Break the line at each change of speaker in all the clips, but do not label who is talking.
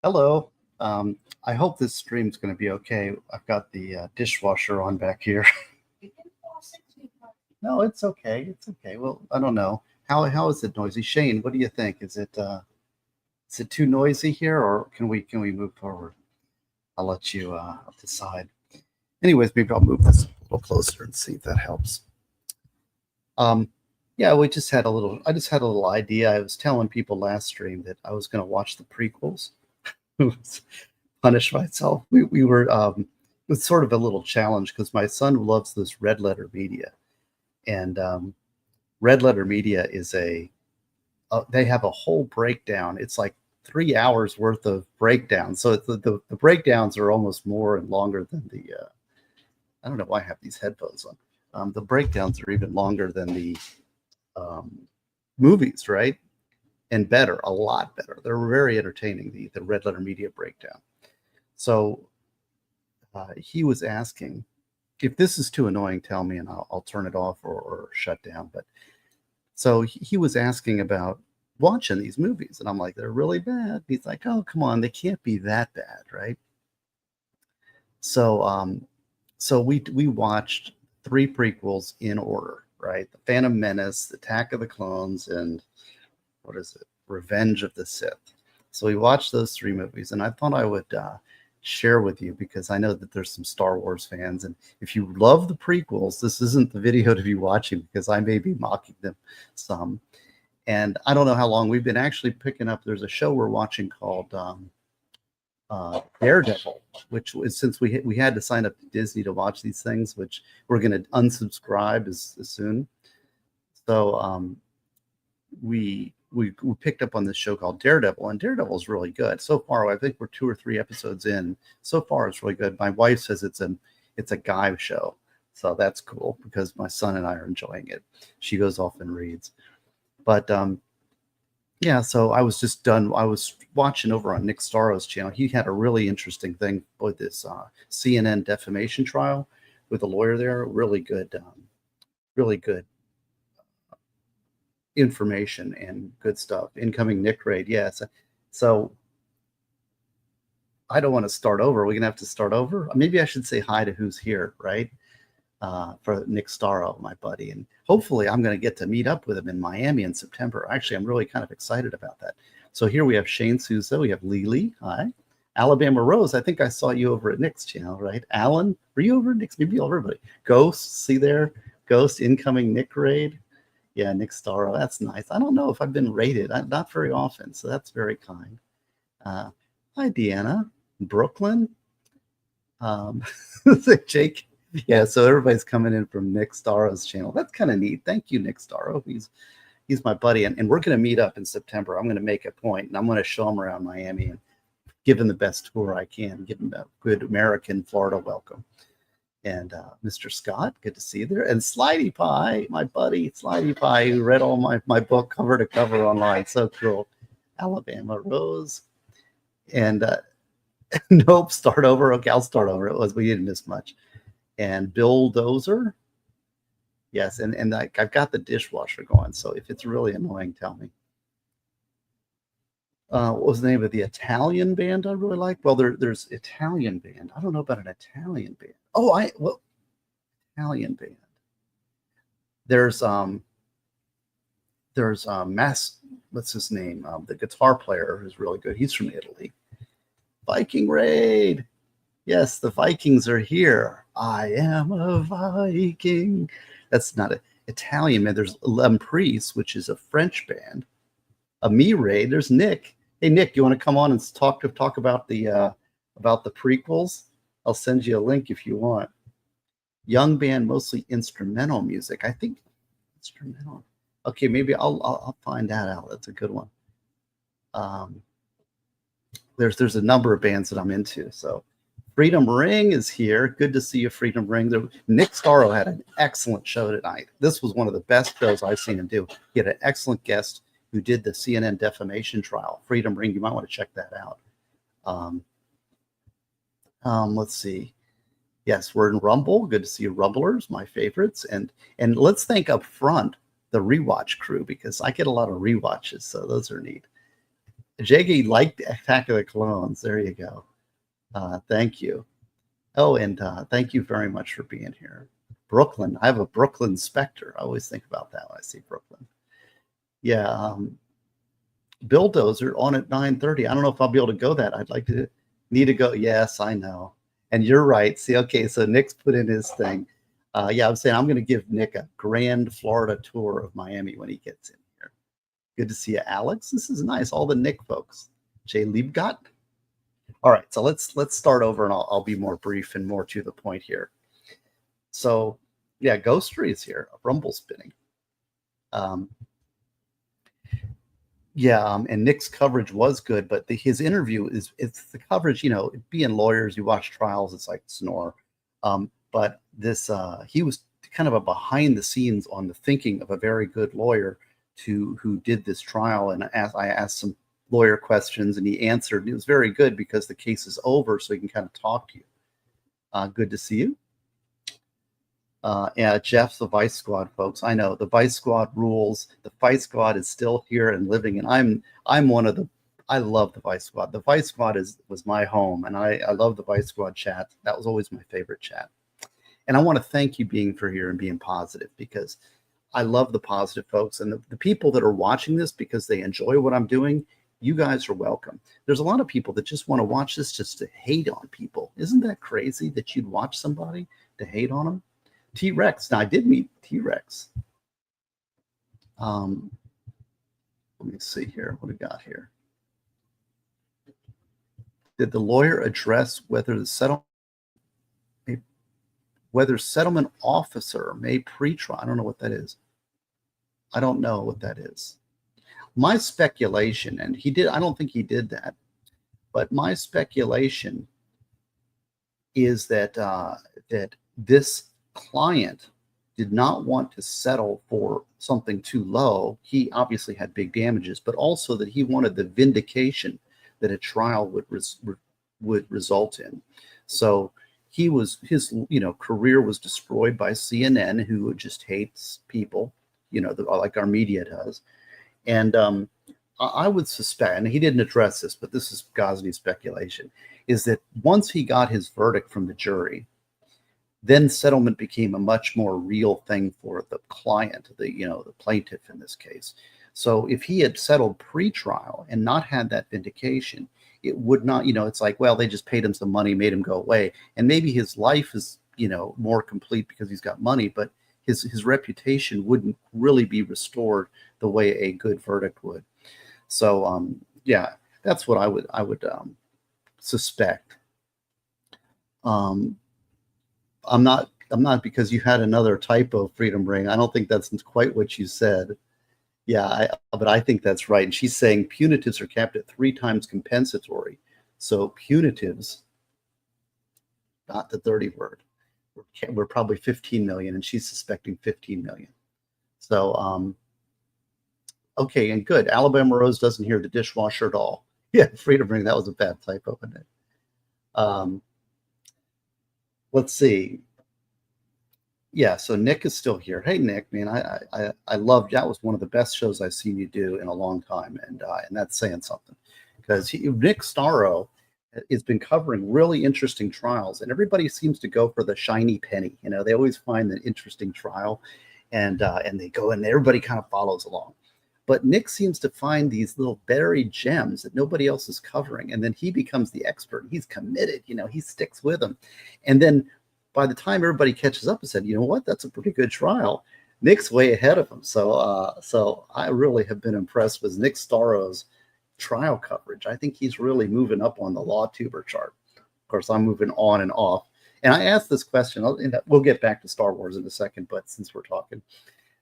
Hello. I hope this stream's going to be okay. I've got the dishwasher on back here. No, it's okay. It's okay. Well, I don't know. How is it noisy? Shane, what do you think? Is it too noisy here, or can we move forward? I'll let you decide. Anyways, maybe I'll move this a little closer and see if that helps. Um, yeah, we just had a little. I just had a little idea. I was telling people last stream that I was going to watch the prequels. Punish myself. We were it was sort of a little challenge because my son loves this Red Letter Media, and Red Letter Media is they have a whole breakdown. It's like 3 hours worth of breakdowns. So the breakdowns are almost more and longer than the. I don't know why I have these headphones on. The breakdowns are even longer than the um, movies, right? And better, a lot better. They're very entertaining. The Red Letter Media breakdown. So he was asking if this is too annoying. Tell me, and I'll turn it off or shut down. But so he was asking about watching these movies, and I'm like, they're really bad. He's like, oh, come on, they can't be that bad, right? So we watched three prequels in order, right? The Phantom Menace, Attack of the Clones, and what is it? Revenge of the Sith. So we watched those three movies, and I thought I would share with you because I know that there's some Star Wars fans, and if you love the prequels, this isn't the video to be watching because I may be mocking them some. And I don't know how long we've been actually picking up. There's a show we're watching called Daredevil, which was since we had to sign up to Disney to watch these things, which we're going to unsubscribe as soon. So we picked up on this show called Daredevil, and Daredevil is really good. So far, I think we're 2 or 3 episodes in. So far, it's really good. My wife says it's a guy show, so that's cool because my son and I are enjoying it. She goes off and reads, but yeah. So I was just done. I was watching over on Nick Staro's channel. He had a really interesting thing with this CNN defamation trial with a lawyer there. Really good information and good stuff. Incoming Nick raid, yes. So I don't want to start over. We're gonna have to start over. Maybe I should say hi to who's here, right? For Nick Starro, my buddy, and hopefully I'm going to get to meet up with him in Miami in September. Actually, I'm really kind of excited about that. So here we have Shane Souza, we have Lily, hi, Alabama Rose. I think I saw you over at Nick's channel, right? Alan, were you over at Nick's? Maybe everybody. Ghost, see there, Ghost incoming Nick raid. Yeah, Nick Starro. That's nice. I don't know if I've been rated. Not very often, so that's very kind. Hi, Deanna. Brooklyn. Jake. Yeah, so everybody's coming in from Nick Starro's channel. That's kind of neat. Thank you, Nick Starro. He's my buddy, and we're going to meet up in September. I'm going to make a point, and I'm going to show him around Miami and give him the best tour I can, give him a good American Florida welcome. And Mr. Scott, good to see you there. And Slidey Pie, my buddy, Slidey Pie, who read all my book cover to cover online. So cool. Alabama Rose. And nope, start over. Okay, I'll start over. We didn't miss much. And Bill Dozer. Yes, and I've got the dishwasher going. So if it's really annoying, tell me. What was the name of the Italian band I really like? Well, there's Italian band. I don't know about an Italian band. Oh, Italian band. There's what's his name? The guitar player who's really good. He's from Italy. Viking Raid. Yes, the Vikings are here. I am a Viking. That's not an Italian band. There's L'Emprise, which is a French band. A Me Raid. There's Nick. Hey Nick, you want to come on and talk about the prequels? I'll send you a link if you want. Young band, mostly instrumental music. I think instrumental. Okay, maybe I'll find that out. That's a good one. There's a number of bands that I'm into. So Freedom Ring is here. Good to see you, Freedom Ring. Nick Starro had an excellent show tonight. This was one of the best shows I've seen him do. He had an excellent guest who did the CNN defamation trial. Freedom Ring, you might want to check that out. Let's see. Yes, we're in Rumble. Good to see you, Rumblers, my favorites. And let's thank up front the rewatch crew because I get a lot of rewatches, so those are neat. JG liked Attack of the Clones. There you go. Thank you. Oh, and thank you very much for being here. Brooklyn. I have a Brooklyn Spectre. I always think about that when I see Brooklyn. Yeah. Bulldozer on at 9:30. I don't know if I'll be able to go that. I'd like to need to go. Yes, I know. And you're right. See, okay, so Nick's put in his thing. Yeah, I'm saying I'm going to give Nick a grand Florida tour of Miami when he gets in here. Good to see you, Alex. This is nice. All the Nick folks. Jay Liebgott. All right, so let's start over, and I'll be more brief and more to the point here. So, yeah, Ghostery is here. Rumble spinning. And Nick's coverage was good, but his interview it's the coverage. You know, being lawyers, you watch trials, it's like snore. But this he was kind of a behind the scenes on the thinking of a very good lawyer who did this trial, and I asked some lawyer questions, and he answered. And it was very good because the case is over, so he can kind of talk to you. Good to see you. Yeah, Jeff's the Vice Squad, folks. I know the Vice Squad rules. The Vice Squad is still here and living, and I'm one of the. I love the Vice Squad. The Vice Squad was my home, and I love the Vice Squad chat. That was always my favorite chat. And I want to thank you being for here and being positive, because I love the positive folks and the people that are watching this because they enjoy what I'm doing. You guys are welcome. There's a lot of people that just want to watch this just to hate on people. Isn't that crazy that you'd watch somebody to hate on them? T-Rex. Now, I did meet T-Rex. Let me see here. What do we got here? Did the lawyer address whether settlement officer may pre-trial? I don't know what that is. I don't know what that is. My speculation, and I don't think he did that, but my speculation is that that this client did not want to settle for something too low. He obviously had big damages, but also that he wanted the vindication that a trial would result in. So his career was destroyed by CNN, who just hates people, like our media does. And I would suspect, and he didn't address this, but this is Gosney's speculation, is that once he got his verdict from the jury, then settlement became a much more real thing for the client, the plaintiff in this case. So if he had settled pre-trial and not had that vindication, it would not, it's like, well, they just paid him some money, made him go away. And maybe his life is, more complete because he's got money, but his reputation wouldn't really be restored the way a good verdict would. So, yeah, that's what I would suspect. I'm not, because you had another typo, Freedom Ring. I don't think that's quite what you said. Yeah, but I think that's right. And she's saying punitives are capped at 3 times compensatory. So punitives, not the 30 word. We're probably 15 million, and she's suspecting 15 million. So, okay, and good. Alabama Rose doesn't hear the dishwasher at all. Yeah, Freedom Ring, that was a bad typo, wasn't it? Let's see. Yeah, so Nick is still here. Hey, Nick, man, I loved that. Was one of the best shows I've seen you do in a long time, and that's saying something, because Nick Starro has been covering really interesting trials, and everybody seems to go for the shiny penny. They always find an interesting trial, and they go, and everybody kind of follows along. But Nick seems to find these little buried gems that nobody else is covering, and then he becomes the expert. He's committed, he sticks with them, and then by the time everybody catches up and said, you know what, that's a pretty good trial, Nick's way ahead of him. So I really have been impressed with Nick Starro's trial coverage. I think he's really moving up on the LawTuber chart. Of course, I'm moving on and off. And I asked this question, we'll get back to Star Wars in a second, but since we're talking,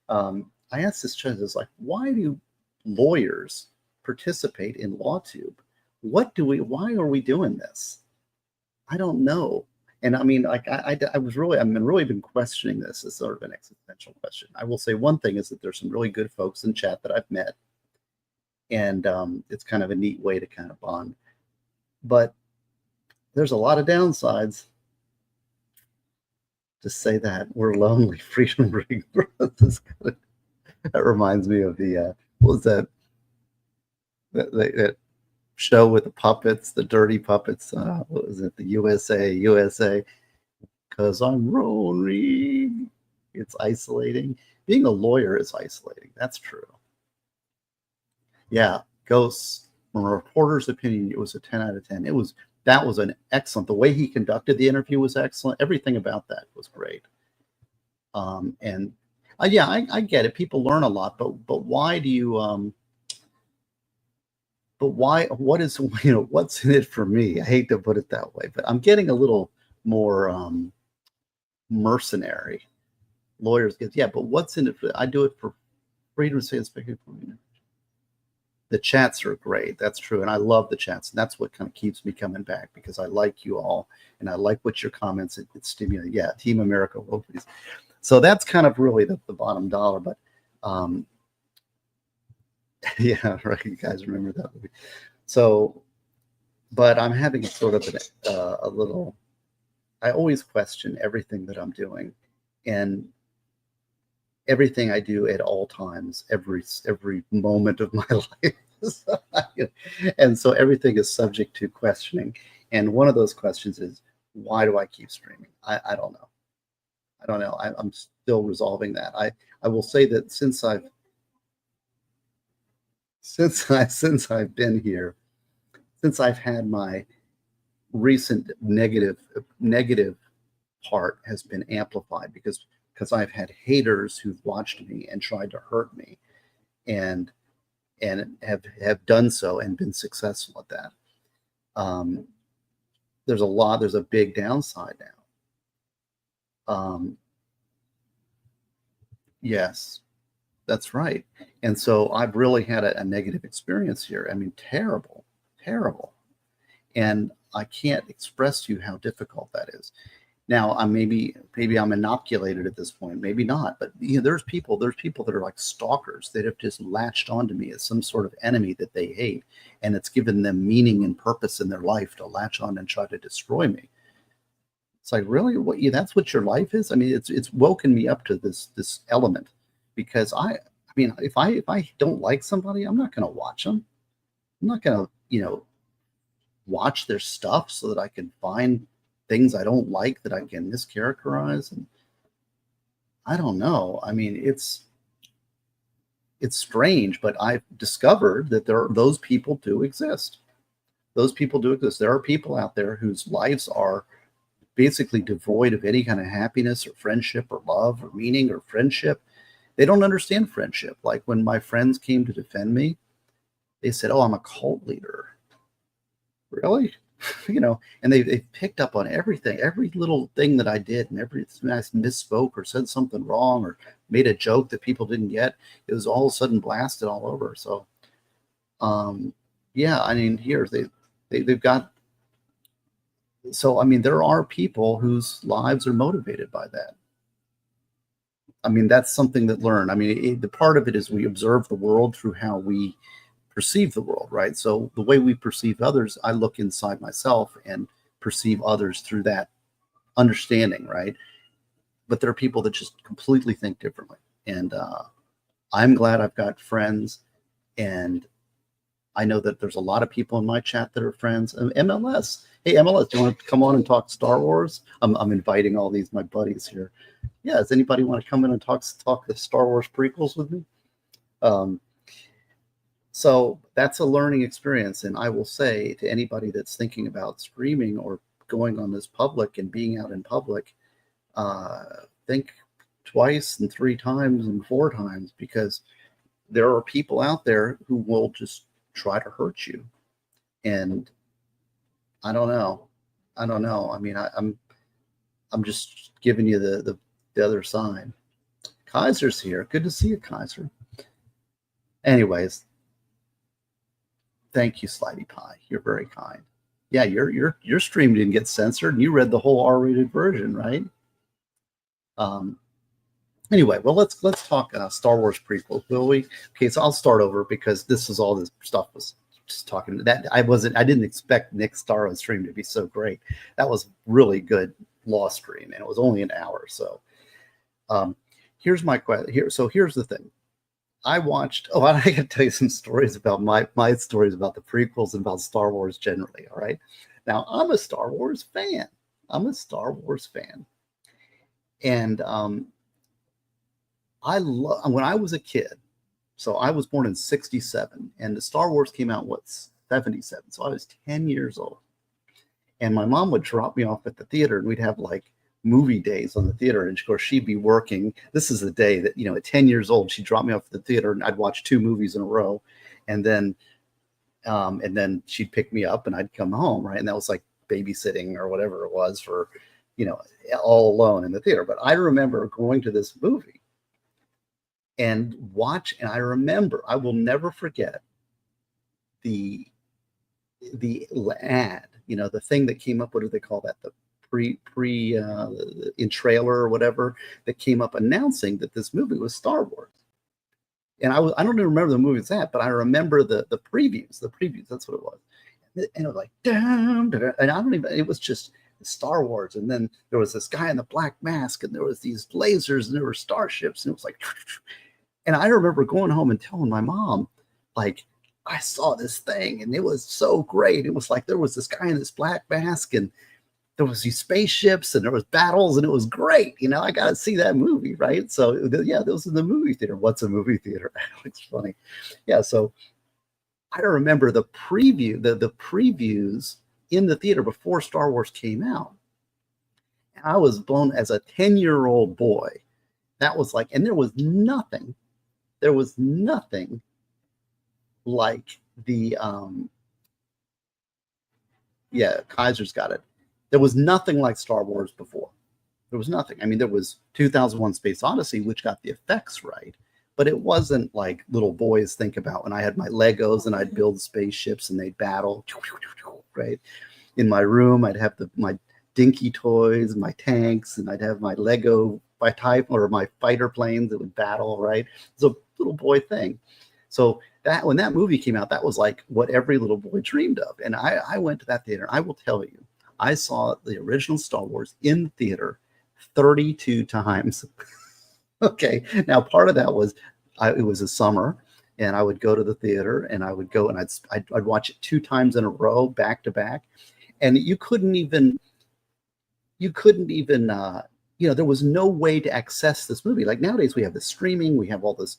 I asked this question, like, why do lawyers participate in LawTube? Why are we doing this? I don't know. And I mean, like, I've really been questioning this as sort of an existential question. I will say one thing is that there's some really good folks in chat that I've met, and it's kind of a neat way to kind of bond. But there's a lot of downsides. Just say that we're lonely. Freedom Ring. That reminds me of the what was that? That show with the puppets, the dirty puppets. What was it? The USA, because I'm rolling. It's isolating. Being a lawyer is isolating. That's true. Yeah, Ghosts. From a reporter's opinion, it was a 10 out of 10. That was an excellent. The way he conducted the interview was excellent. Everything about that was great. And yeah, I get it. People learn a lot, but why do you but why? What is what's in it for me? I hate to put it that way, but I'm getting a little more mercenary. Lawyers get, yeah, but what's in it for? I do it for freedom to say and speak. The chats are great. That's true. And I love the chats. And that's what kind of keeps me coming back, because I like you all and I like what your comments, it stimulates. Yeah, Team America, well, please. So that's kind of really the bottom dollar. But yeah, right. You guys remember that movie. So, but I'm having sort of a little, I always question everything that I'm doing. And everything I do at all times, every moment of my life. And so everything is subject to questioning. And one of those questions is, why do I keep streaming? I don't know. I don't know. I'm still resolving that. I will say that since I've been here, since I've had my recent negative part has been amplified, because I've had haters who've watched me and tried to hurt me, and have done so and been successful at that. There's a big downside now. Yes, that's right. And so I've really had a negative experience here. I mean, terrible. And I can't express to you how difficult that is. Now, maybe I'm inoculated at this point, maybe not, but there's people that are like stalkers that have just latched onto me as some sort of enemy that they hate, and it's given them meaning and purpose in their life to latch on and try to destroy me. It's like, really, that's what your life is? I mean, it's woken me up to this element, because I mean, if I don't like somebody, I'm not going to watch them. I'm not going to watch their stuff so that I can find things I don't like that I can mischaracterize. And I don't know. I mean, it's strange, but I've discovered that those people do exist. Those people do exist. There are people out there whose lives are basically devoid of any kind of happiness or friendship or love or meaning or friendship. They don't understand friendship. Like when my friends came to defend me, they said, "Oh, I'm a cult leader." Really? And they picked up on everything, every little thing that I did, and every time I misspoke or said something wrong or made a joke that people didn't get, it was all of a sudden blasted all over. So, yeah, I mean, here they've got. So, I mean, there are people whose lives are motivated by that. I mean, that's something that learn. I mean, the part of it is we observe the world through how we perceive the world, right? So the way we perceive others, I look inside myself and perceive others through that understanding, right? But there are people that just completely think differently. And I'm glad I've got friends, and I know that there's a lot of people in my chat that are friends. MLS. Hey, MLS, do you want to come on and talk Star Wars? I'm inviting all my buddies here. Yeah, does anybody want to come in and talk the Star Wars prequels with me? So that's a learning experience. And I will say to anybody that's thinking about streaming or going on this public and being out in public, think twice and 3 times and 4 times, because there are people out there who will just try to hurt you. And I don't know. I mean, I'm just giving you the other side. Kaiser's here. Good to see you, Kaiser. Anyways, thank you, Slidey Pie. You're very kind. Yeah, your stream didn't get censored, and you read the whole R-rated version, right? Anyway, well, let's talk Star Wars prequels, will we? Okay, so I'll start over, because this stuff was just talking that I didn't expect Nick Starrow's stream to be so great. That was really good law stream, and it was only an hour. So here's my question. Here's the thing. I watched. Oh, I can tell you some stories about my stories about the prequels and about Star Wars generally. All right. Now I'm a Star Wars fan. I'm a Star Wars fan, and I love when I was a kid. So I was born in '67, and the Star Wars came out what '77. So I was 10 years old, and my mom would drop me off at the theater, and we'd have like movie days on the theater. And of course, she'd be working. This is the day that at 10 years old, she'd drop me off at the theater, and I'd watch two movies in a row, and then she'd pick me up, and I'd come home, right? And that was like babysitting or whatever it was for, you know, all alone in the theater. But I remember going to this movie and I remember I will never forget the the ad, the thing that came up. What do they call that? The pre in trailer or whatever that came up announcing that this movie was Star Wars. And I don't even remember the movie it's at, but I remember the previews. The previews, that's what it was. And it was like, damn, and I don't even. It was just Star Wars, and then there was this guy in the black mask, and there was these lasers, and there were starships, and it was like, and I remember going home and telling my mom, like, I saw this thing, and it was so great. It was like there was this guy in this black mask, and there was these spaceships, and there was battles, and it was great. I got to see that movie, right? So yeah, those are the movie theater. What's a movie theater? It's funny. Yeah, so I remember the previews in the theater before Star Wars came out. And I was blown as a 10-year-old boy. That was like, and there was nothing like the yeah, Kaiser's got it. There was nothing like Star Wars before. There was nothing. I mean, there was 2001 Space Odyssey, which got the effects right, but it wasn't like little boys think about when I had my Legos and I'd build spaceships and they'd battle, right? In my room, I'd have my dinky toys, my tanks, and I'd have my Lego by type or my fighter planes that would battle, right? It's a little boy thing. So that when that movie came out, that was like what every little boy dreamed of. And I went to that theater. I will tell you, I saw the original Star Wars in theater 32 times. Okay. Now, part of that was it was a summer, and I would go to the theater, and I would go and I'd watch it 2 times in a row, back to back. And you couldn't even, there was no way to access this movie. Like nowadays, we have the streaming, we have all this,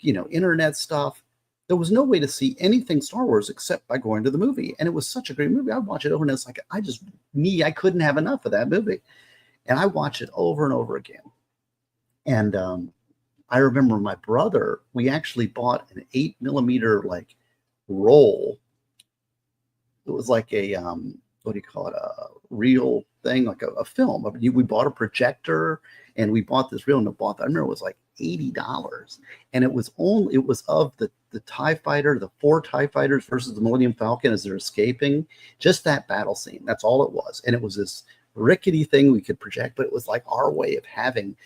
internet stuff. There was no way to see anything Star Wars except by going to the movie. And it was such a great movie. I'd watch it over, and it's like, I couldn't have enough of that movie. And I watched it over and over again. And I remember my brother, we actually bought an 8mm like roll. It was like a, what do you call it? A real thing, like a film. We bought a projector, and we bought this reel, and I remember it was like $80. And it was of the TIE fighter, the 4 TIE fighters versus the Millennium Falcon as they're escaping, just that battle scene. That's all it was. And it was this rickety thing we could project, but it was like our way of having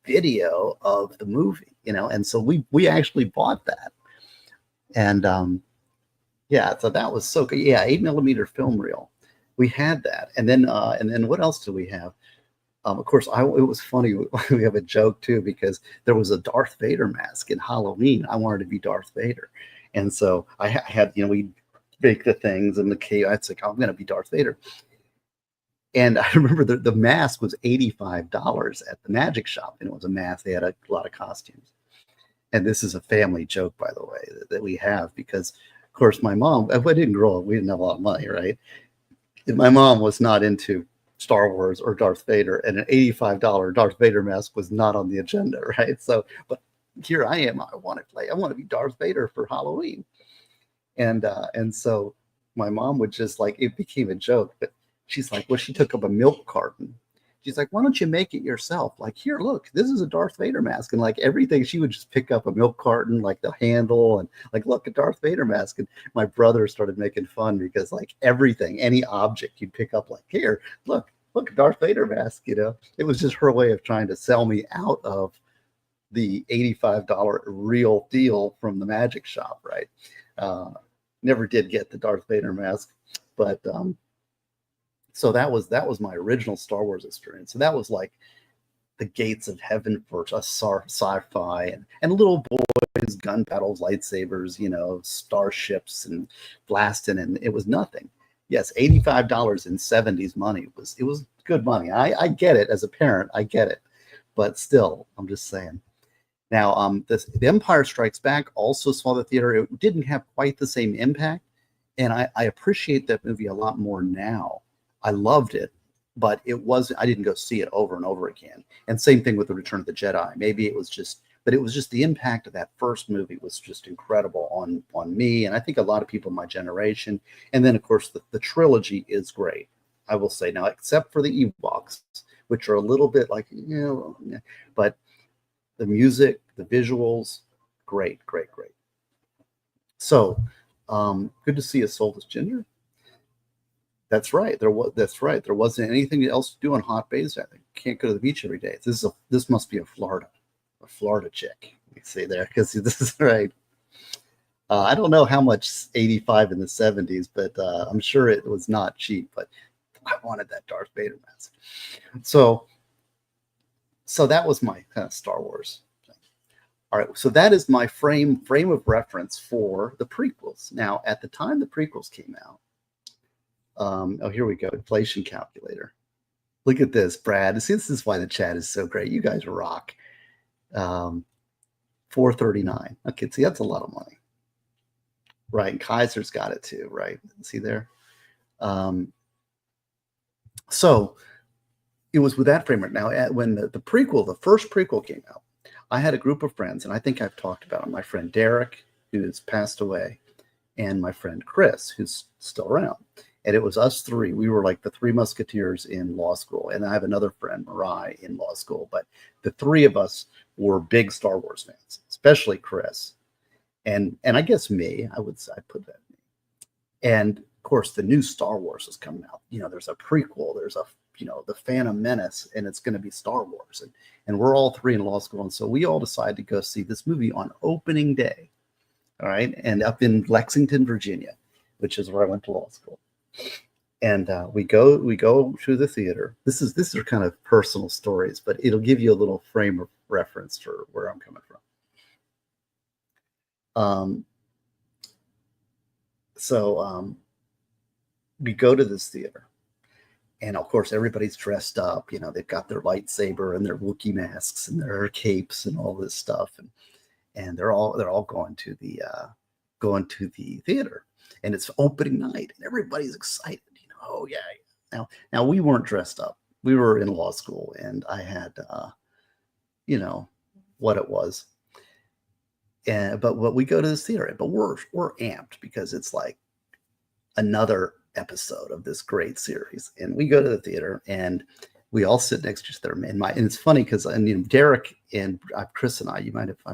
video of the movie, and so we actually bought that. And yeah, so that was so good. Yeah, 8mm film reel. We had that. And then what else do we have? Of course, it was funny. We have a joke too, because there was a Darth Vader mask in Halloween. I wanted to be Darth Vader, and so I had, we make the things and the cave. It's like, I'm going to be Darth Vader. And I remember the mask was $85 at the magic shop, and it was a mask. They had a lot of costumes. And this is a family joke, by the way, that we have, because, of course, my mom, I didn't grow up, we didn't have a lot of money, right? And my mom was not into Star Wars or Darth Vader, and an $85 Darth Vader mask was not on the agenda, right? So, but here I am. I want to be Darth Vader for Halloween. And so my mom would just like, it became a joke, but she's like, well, she took up a milk carton. She's like, why don't you make it yourself? Like, here, look, this is a Darth Vader mask. And like everything, she would just pick up a milk carton, like the handle, and like, look, a Darth Vader mask. And my brother started making fun because like everything, any object you'd pick up, like, here, look, Darth Vader mask, It was just her way of trying to sell me out of the $85 real deal from the magic shop, right? Never did get the Darth Vader mask, but so that was my original Star Wars experience. So that was like the gates of heaven for a sci-fi, and little boys, gun battles, lightsabers, starships and blasting, and it was nothing. Yes, $85 in '70s money was good money. I get it as a parent, I get it, but still, I'm just saying. Now, the Empire Strikes Back also saw the theater. It didn't have quite the same impact, and I appreciate that movie a lot more now. I loved it, but I didn't go see it over and over again. And same thing with the Return of the Jedi. Maybe it was just, but it was just the impact of that first movie was just incredible on me, and I think a lot of people in my generation. And then, of course, the trilogy is great. I will say now, except for the Ewoks, which are a little bit like, but the music, the visuals, great, great, great. So, good to see a soulless ginger. That's right. That's right. There wasn't anything else to do on hot days. I can't go to the beach every day. This must be a Florida chick. You see there, because this is right. I don't know how much 85 in the 70s, but I'm sure it was not cheap. But I wanted that Darth Vader mask. So that was my kind of Star Wars thing. All right, so that is my frame of reference for the prequels. Now, at the time the prequels came out, here we go, inflation calculator. Look at this, Brad. See, this is why the chat is so great. You guys rock. $439. Okay, see, that's a lot of money. Right, and Kaiser's got it too, right? See there? So it was with that framework. Now, when the first prequel came out, I had a group of friends, and I think I've talked about them. My friend Derek, who's passed away, and my friend Chris, who's still around. And it was us three. We were like the three musketeers in law school. And I have another friend, Mariah, in law school. But the three of us were big Star Wars fans, especially Chris. And I guess me, I put that in me. And of course, the new Star Wars is coming out. There's a prequel, there's the Phantom Menace, and it's going to be Star Wars. And we're all three in law school. And so we all decided to go see this movie on opening day. All right. And up in Lexington, Virginia, which is where I went to law school. And we go to the theater. These are kind of personal stories, but it'll give you a little frame of reference for where I'm coming from. We go to this theater, and of course everybody's dressed up. They've got their lightsaber and their Wookiee masks and their capes and all this stuff, and they're all going to the theater. And it's opening night, and everybody's excited. Oh yeah. Now we weren't dressed up. We were in law school, and I had, what it was. But we go to this theater, but we're amped because it's like another episode of this great series. And we go to the theater, and we all sit next to each other. And it's funny because Derek and Chris and I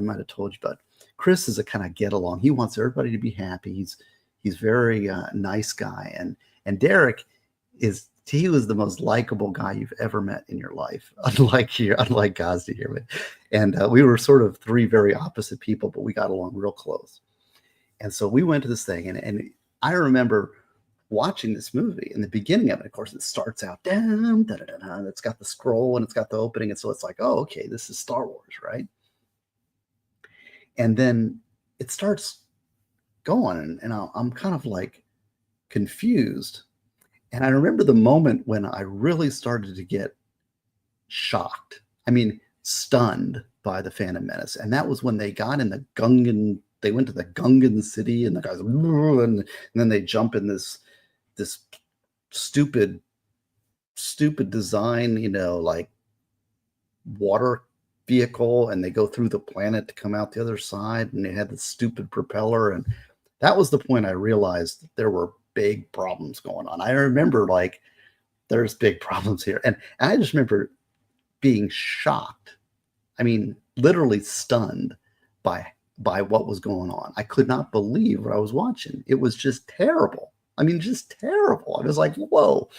might have told you, but Chris is a kind of get along. He wants everybody to be happy. He's very nice guy, and Derek he was the most likable guy you've ever met in your life, unlike Gazdi here. And we were sort of three very opposite people, but we got along real close. And so we went to this thing, and I remember watching this movie. In the beginning of it, of course, it starts out, and it's got the scroll and it's got the opening, and so it's like, oh, okay, this is Star Wars, right? And then it starts going, and I'm kind of like confused. And I remember the moment when I really started to get shocked. I mean, stunned by the Phantom Menace. And that was when they got in the Gungan. They went to the Gungan city, and the guys, and then they jump in this stupid design, like water vehicle, and they go through the planet to come out the other side, and they had this stupid propeller. And that was the point I realized that there were big problems going on. I remember there's big problems here. And I just remember being shocked. I mean, literally stunned by what was going on. I could not believe what I was watching. It was just terrible. I mean, just terrible. I was like, whoa.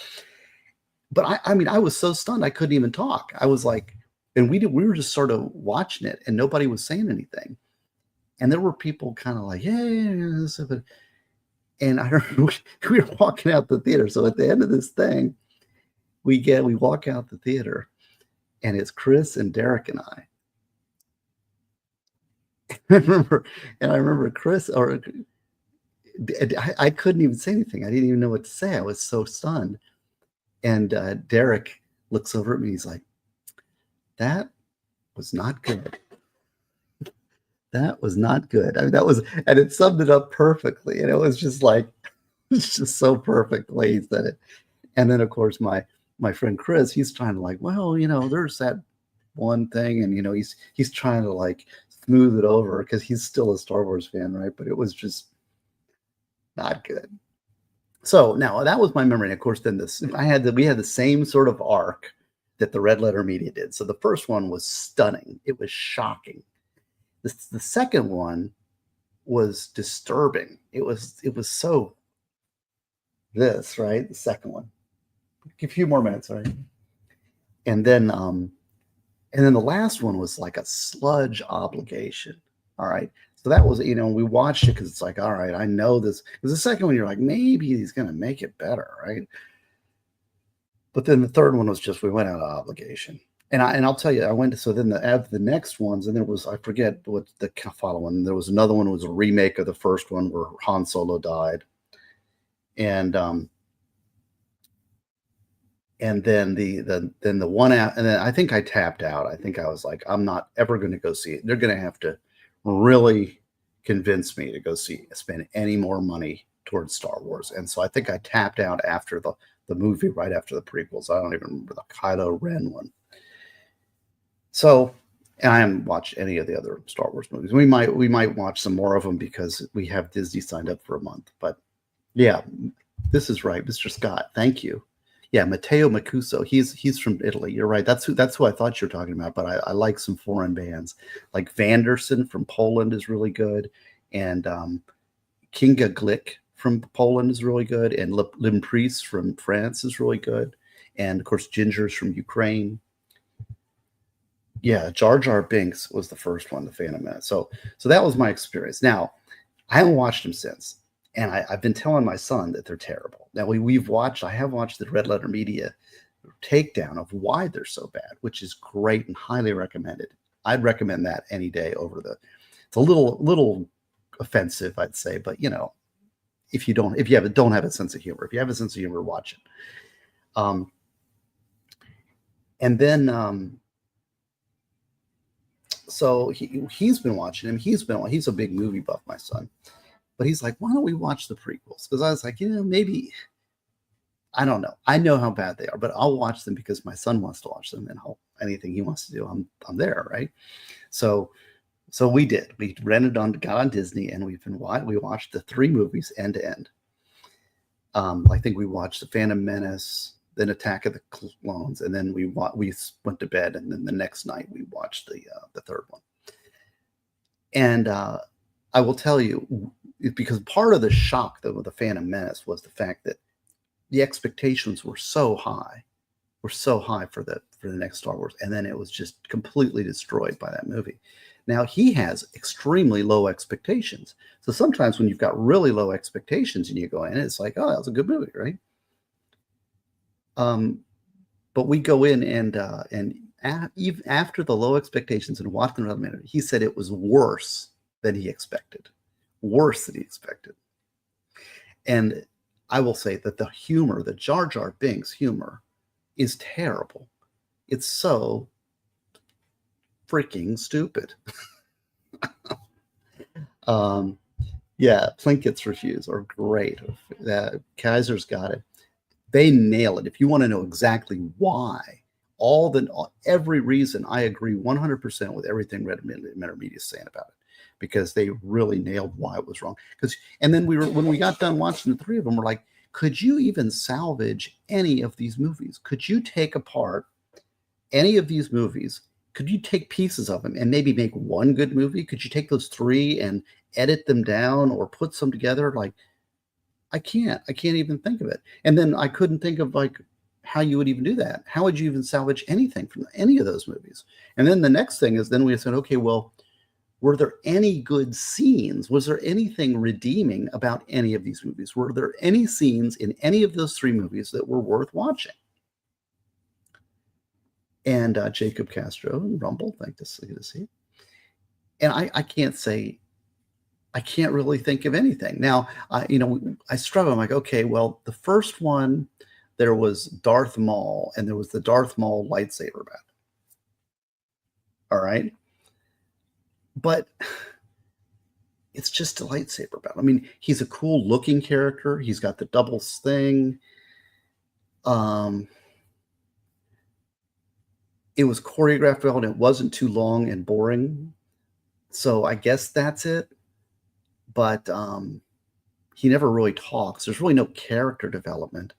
But I was so stunned I couldn't even talk. I was like, and we were just sort of watching it, and nobody was saying anything. And there were people kind of like, yeah. And I remember we were walking out the theater. So at the end of this thing, we walk out the theater, and it's Chris and Derek and I. I remember Chris, or I couldn't even say anything. I didn't even know what to say. I was so stunned. And Derek looks over at me. He's like, "That was not good. That was not good." I mean, and it summed it up perfectly. And it was just like, it's just so perfect the way he said it. And then, of course, my friend Chris, he's trying to like, well, there's that one thing, and he's trying to like smooth it over because he's still a Star Wars fan, right? But it was just not good. So now that was my memory. And of course, then we had the same sort of arc that the Red Letter Media did. So the first one was stunning. It was shocking. The second one was disturbing. It was so this, right? The second one. A few more minutes, right? And then the last one was like a sludge obligation. All right. So that was, we watched it because it's like, all right, I know this. Because the second one, you're like, maybe he's going to make it better, right? But then the third one was just, we went out of obligation. And I'll tell you, I went to, so then the next ones, and there was, I forget what the following, there was another one, was a remake of the first one where Han Solo died. And then the one out, and then I think I tapped out. I think I was like, I'm not ever going to go see it. They're going to have to really convince me to spend any more money towards Star Wars. And so I think I tapped out after the movie, right after the prequels. I don't even remember the Kylo Ren one. So, and I haven't watched any of the other Star Wars movies. We might watch some more of them because we have Disney signed up for a month. But yeah, this is right, Mr. Scott. Thank you. Yeah, Matteo Macuso. He's from Italy. You're right. That's who I thought you were talking about. But I like some foreign bands. Like Vanderson from Poland is really good, and Kinga Glick from Poland is really good, and Limprice from France is really good, and of course Ginger's from Ukraine. Yeah, Jar Jar Binks was the first one, the Phantom Menace. So that was my experience. Now, I haven't watched them since. And I've been telling my son that they're terrible. Now I have watched the Red Letter Media takedown of why they're so bad, which is great and highly recommended. I'd recommend that any day over it's a little offensive, I'd say, but if you don't have a sense of humor, if you have a sense of humor, watch it. And then, so he's been watching him. He's a big movie buff, my son. But he's like, why don't we watch the prequels? Because I was like, maybe, I don't know. I know how bad they are, but I'll watch them because my son wants to watch them, and anything he wants to do, I'm there, right? So we did. We got on Disney, and we watched the 3 movies end to end. I think we watched The Phantom Menace, then Attack of the Clones, and then we went to bed, and then the next night we watched the third one. And I will tell you, because part of the shock though with the Phantom Menace was the fact that the expectations were so high for the next Star Wars, and then it was just completely destroyed by that movie. Now he has extremely low expectations, so sometimes when you've got really low expectations and you go in, it's like, oh, that was a good movie, right? But we go in and even after the low expectations and watching another minute, he said it was worse than he expected. And I will say that the humor, the Jar Jar Binks humor, is terrible. It's so freaking stupid. Yeah, Plinkett's Reviews are great. Kaiser's got it. They nail it. If you want to know exactly why, every reason, I agree 100% with everything Red Letter Media is saying about it, because they really nailed why it was wrong. And then when we got done watching the 3 of them, we're like, could you even salvage any of these movies? Could you take apart any of these movies? Could you take pieces of them and maybe make one good movie? Could you take those 3 and edit them down or put some together? Like, I can't even think of it. And then I couldn't think of like how you would even do that. How would you even salvage anything from any of those movies? And then the next thing is, then we said, okay, well, were there any good scenes? Was there anything redeeming about any of these movies? Were there any scenes in any of those 3 movies that were worth watching? and Jacob Castro and Rumble. Thank to see. And I can't say I can't really think of anything. Now, I struggle. I'm like, okay, well, the first one, there was Darth Maul, and there was the Darth Maul lightsaber battle. All right. But it's just a lightsaber battle. I mean, he's a cool looking character. He's got the double thing. It was choreographed well, and it wasn't too long and boring. So I guess that's it. But he never really talks. There's really no character development.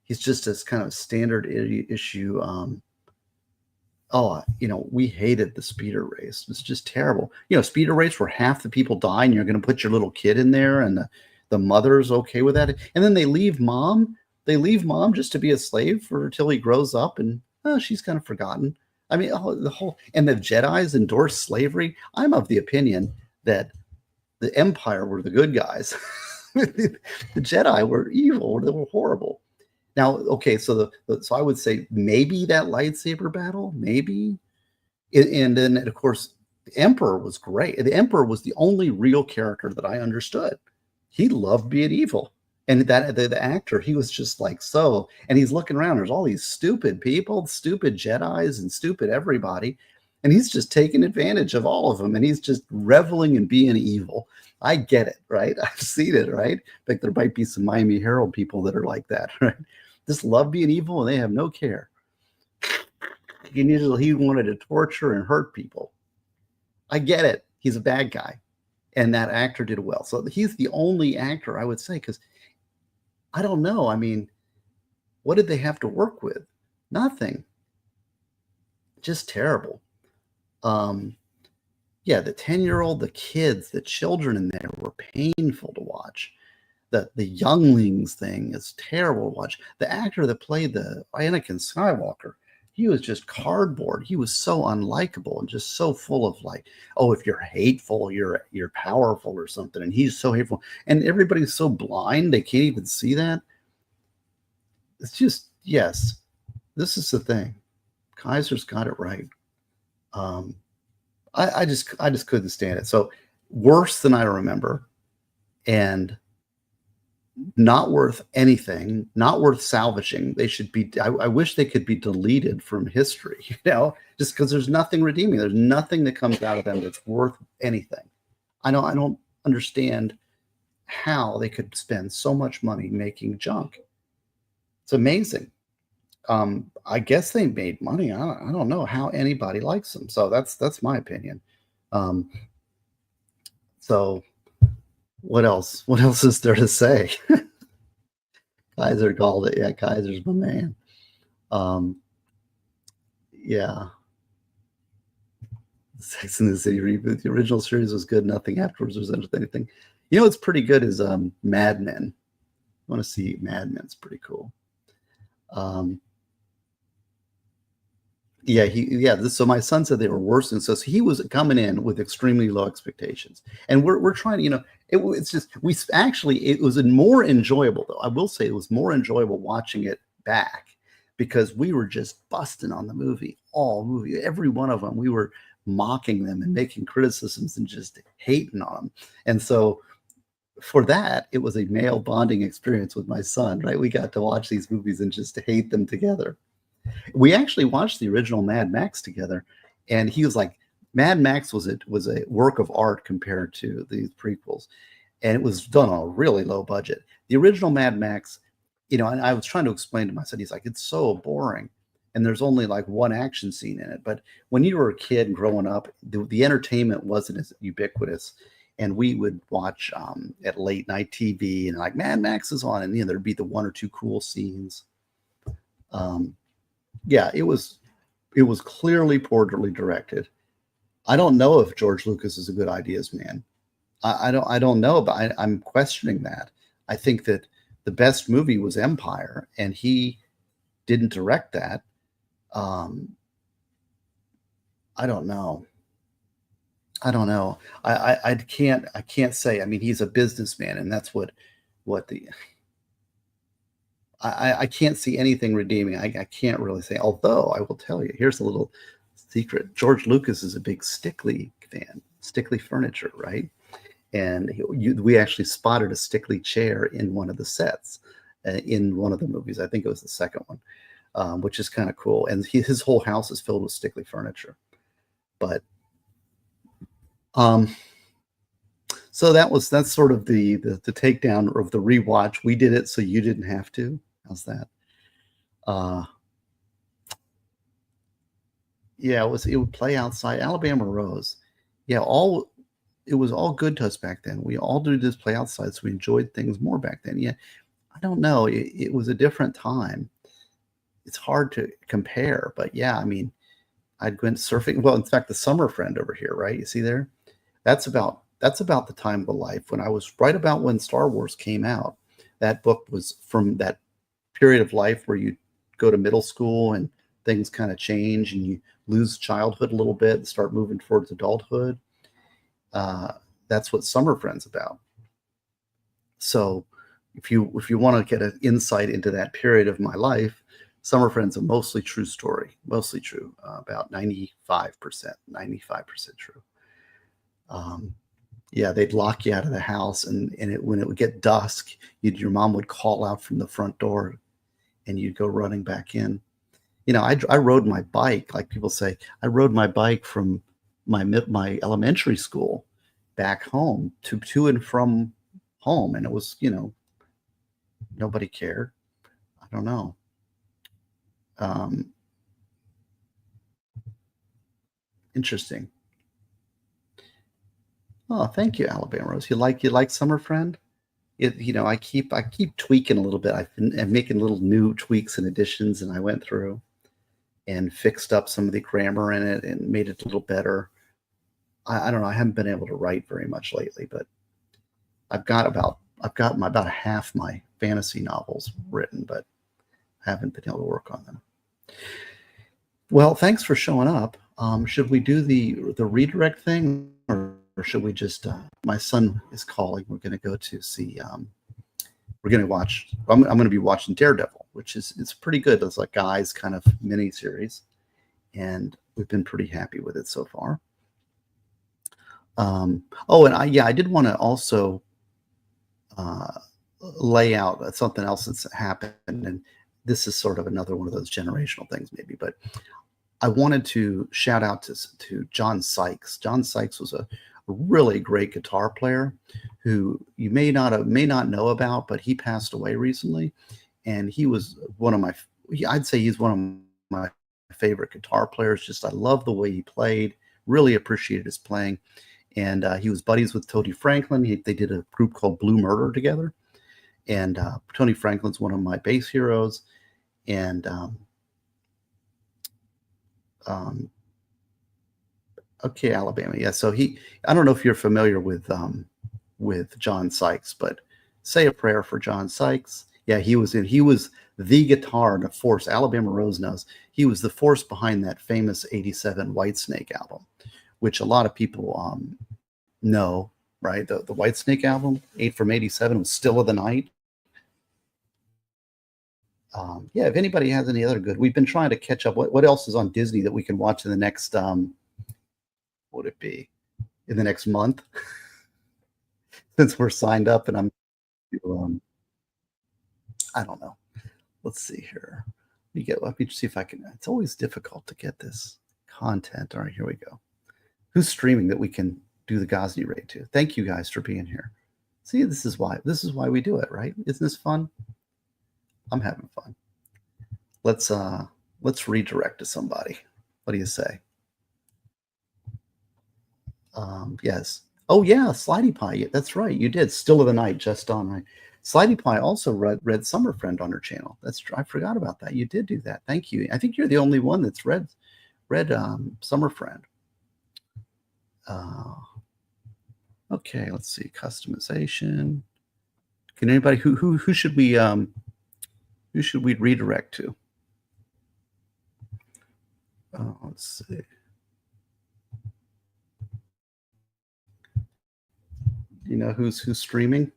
He's just this kind of standard issue. We hated the speeder race. It's just terrible. Speeder race where half the people die and you're going to put your little kid in there, and the mother's okay with that. And then they leave mom. They leave mom just to be a slave until he grows up, and she's kind of forgotten. I mean, and the Jedis endorse slavery. I'm of the opinion that the Empire were the good guys. The Jedi were evil. They were horrible. Now, okay, so I would say maybe that lightsaber battle, maybe, and then of course the Emperor was great. The Emperor was the only real character that I understood. He loved being evil, and that the actor, he was just like so. And he's looking around. There's all these stupid people, stupid Jedi's, and stupid everybody, and he's just taking advantage of all of them, and he's just reveling in being evil. I get it, right? I've seen it, right? Like there might be some Miami Herald people that are like that, right? Just love being evil, and they have no care. He wanted to torture and hurt people. I get it. He's a bad guy, and that actor did well. So he's the only actor I would say, because I don't know. I mean, what did they have to work with? Nothing. Just terrible. Yeah, the 10-year-old, the kids, the children in there were painful to watch. The younglings thing is terrible to watch. The actor that played the Anakin Skywalker, he was just cardboard. He was so unlikable and just so full of like, oh, if you're hateful, you're powerful or something. And he's so hateful. And everybody's so blind, they can't even see that. It's just, yes, this is the thing. Kaiser's got it right. I just couldn't stand it. So worse than I remember, and not worth anything, not worth salvaging. They should be. I wish they could be deleted from history. Just because there's nothing redeeming. There's nothing that comes out of them that's worth anything. I don't understand how they could spend so much money making junk. It's amazing. I guess they made money. I don't know how anybody likes them. So that's my opinion. So what else? What else is there to say? Kaiser called it. Yeah, Kaiser's my man. Yeah. Sex in the City reboot. The original series was good. Nothing afterwards was anything. What's pretty good is Mad Men. I want to see Mad Men. It's pretty cool. So my son said they were worse, and so he was coming in with extremely low expectations, and we're trying to, it's just it was more enjoyable though. I will say it was more enjoyable watching it back, because we were just busting on the movie, every one of them. We were mocking them and making criticisms and just hating on them, and so for that, it was a male bonding experience with my son. Right, we got to watch these movies and just hate them together. We actually watched the original Mad Max together, and he was like, Mad Max was a work of art compared to these prequels, and it was done on a really low budget. The original Mad Max, and I was trying to explain to my son, he's like, it's so boring, and there's only like one action scene in it. But when you were a kid growing up, the entertainment wasn't as ubiquitous, and we would watch at late night TV, and like Mad Max is on, and there'd be the one or two cool scenes. Yeah, it was clearly poorly directed. I don't know if George Lucas is a good ideas man. I don't know, but I'm questioning that. I think that the best movie was Empire, and he didn't direct that. I don't know. I can't say. I mean, he's a businessman, and that's what the I can't see anything redeeming. I can't really say. Although I will tell you, here's a little secret. George Lucas is a big Stickley fan, Stickley furniture, right? And we actually spotted a Stickley chair in one of the sets, in one of the movies. I think it was the second one, which is kind of cool. And his whole house is filled with Stickley furniture. But so that's sort of the takedown of the rewatch. We did it so you didn't have to. How's that? Yeah, it would play outside. Alabama Rose. Yeah, it was all good to us back then. We all did this play outside, so we enjoyed things more back then. Yeah, I don't know. It was a different time. It's hard to compare, but yeah, I mean, I'd went surfing. Well, in fact, the summer friend over here, right? You see there? That's about the time of the life when I was right about when Star Wars came out. That book was from that period of life where you go to middle school and things kind of change and you lose childhood a little bit and start moving towards adulthood. That's what Summer Friend's about. So if you want to get an insight into that period of my life, Summer Friend's a mostly true story, mostly true, about 95% true. Yeah, they'd lock you out of the house, and when it would get dusk, your mom would call out from the front door, and you'd go running back in. I rode my bike, like people say. I rode my bike from my elementary school back home to and from home, and it was nobody cared. I don't know. Um, Interesting. Oh, thank you, Alabama Rose. You like Summer Friend? I keep tweaking a little bit. I'm making little new tweaks and additions, and I went through and fixed up some of the grammar in it and made it a little better. I don't know. I haven't been able to write very much lately, but I've got about half my fantasy novels written, but I haven't been able to work on them. Well, thanks for showing up. Should we do the redirect thing, or should we just? My son is calling. We're going to go to see. We're going to watch. I'm going to be watching Daredevil, which it's pretty good. It's like guys kind of mini series, and we've been pretty happy with it so far. Oh, and I did want to also uh, lay out something else that's happened, and this is sort of another one of those generational things, maybe, but I wanted to shout out to John Sykes. John Sykes was a really great guitar player who you may not know about, but he passed away recently, and he was I'd say he's one of my favorite guitar players. Just I love the way he played. Really appreciated his playing, and he was buddies with Tony Franklin. They did a group called Blue Murder together, and Tony Franklin's one of my bass heroes, and um, okay, Alabama. Yeah. So I don't know if you're familiar with John Sykes, but say a prayer for John Sykes. Yeah, he was the guitar and a force. Alabama Rose knows he was the force behind that famous '87 Whitesnake album, which a lot of people know, right? The Whitesnake album, 8 from '87, was Still of the Night. Yeah, if anybody has any other good, we've been trying to catch up. What else is on Disney that we can watch in the next what would it be, in the next month? Since we're signed up, and I don't know. Let's see here. Let me see if I can. It's always difficult to get this content. All right, here we go. Who's streaming that we can do the Ghazni raid to? Thank you guys for being here. See, this is why we do it, right? Isn't this fun? I'm having fun. Let's redirect to somebody. What do you say? Yes. Oh yeah, Slidey Pie. Yeah, that's right. You did. Still of the Night, just on right. Slidey Pie also read Summer Friend on her channel. I forgot about that. You did do that. Thank you. I think you're the only one that's read Summer Friend. Okay, let's see. Customization. Can anybody who should we redirect to? Let's see. You know who's streaming?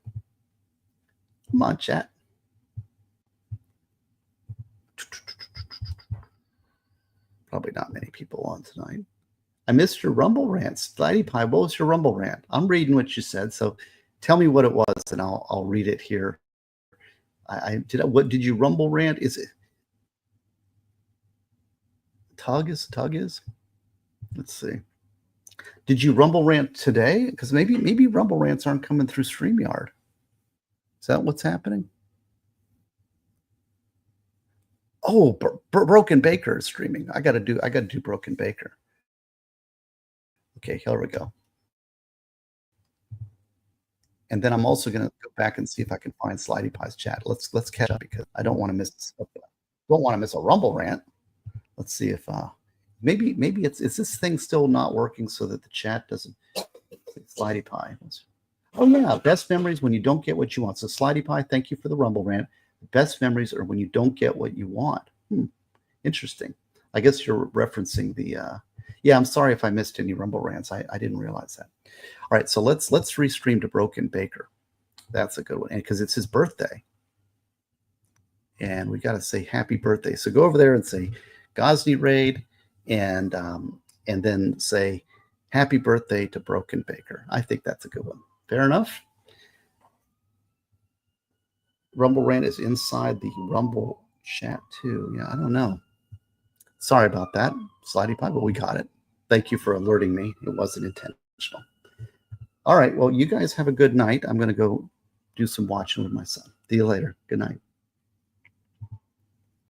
Come on, chat. on tonight. I missed your Rumble rant. Slidey Pie, what was your Rumble rant? I'm reading what you said, so tell me what it was, and I'll read it here. What did you Rumble rant? Is it Tug is? Let's see. Did you Rumble rant today? Because maybe Rumble rants aren't coming through StreamYard. Is that what's happening? Oh, Broken Baker is streaming. I gotta do Broken Baker. Okay, here we go. And then I'm also gonna go back and see if I can find Slidey Pie's chat. Let's catch up because I don't want to miss a Rumble rant. Let's see if maybe it's this thing still not working so that the chat doesn't. Slidey Pie. Oh yeah, best memories when you don't get what you want. So Slidey Pie, thank you for the Rumble rant. The best memories are when you don't get what you want. Interesting. I guess you're referencing the. Yeah, I'm sorry if I missed any Rumble rants. I didn't realize that. All right, so let's restream to Broken Baker. That's a good one, because it's his birthday, and we got to say happy birthday. So go over there and say Gosney Raid, and then say happy birthday to Broken Baker. I think that's a good one. Fair enough. Rumble rant is inside the Rumble chat too. Yeah, I don't know. Sorry about that, Slidey Pie, but we got it. Thank you for alerting me. It wasn't intentional. All right. Well, you guys have a good night. I'm going to go do some watching with my son. See you later. Good night.